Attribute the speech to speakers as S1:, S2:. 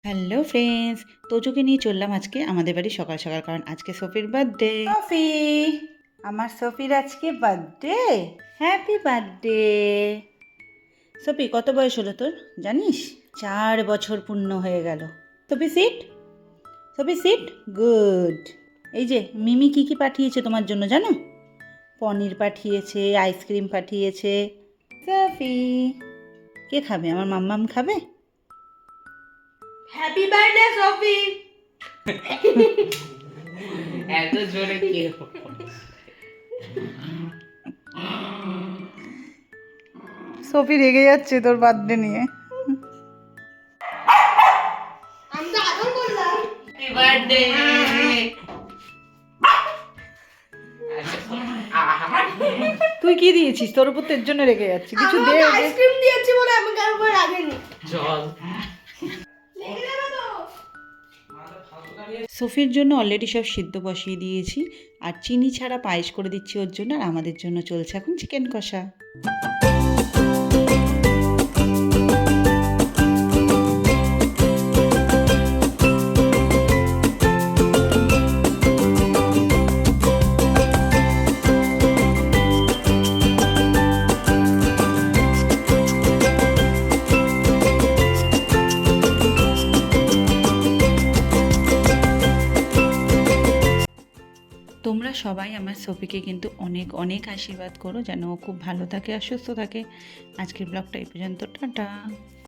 S1: Hello friends, তোজোকে নিয়ে চললাম আজকে আমাদের বাড়ি সকাল সকাল, কারণ আজকে সোফির বার্থডে। সোফি, আমার সোফির আজকে বার্থডে। Happy birthday. সোফি, কত বয়স হলো তোর জানিস? 4 বছর পূর্ণ হয়ে গেল। Sophie sit, Sophie sit. Good. এই যে মিমি কি কি পাঠিয়েছে তোমার জন্য জানো? পনির পাঠিয়েছে, আইসক্রিম পাঠিয়েছে। সোফি, কে খাবে? আমার মাম্মাম খাবে?
S2: Happy birthday Sophie.
S3: এত জোরে কে
S1: সোফি রেগে যাচ্ছে তোর বার্থডে নিয়ে।
S2: আমি তো আদর করলাম।
S3: হ্যাপি বার্থডে
S1: তুই কি দিয়েছিস? তোর উপর তো এর জন্য রেগে যাচ্ছে। কিছু দে ওকে।
S2: আইসক্রিম দিয়েছি বলে আমি কার উপর রাগেনি।
S3: জল
S2: লেগে যাবে তো।
S1: সোফির জন্য অলরেডি সব সিদ্ধ বসিয়ে দিয়েছি, আর চিনি ছাড়া পায়েস করে দিচ্ছি ওর জন্য, আর আমাদের জন্য চলছে এখন চিকেন কষা। তোমরা সবাই আমার সোফিকে কিন্তু অনেক অনেক আশীর্বাদ করো যেন ও খুব ভালো থাকে আর সুস্থ থাকে। আজকের ব্লগটা এই পর্যন্ত, টাটা।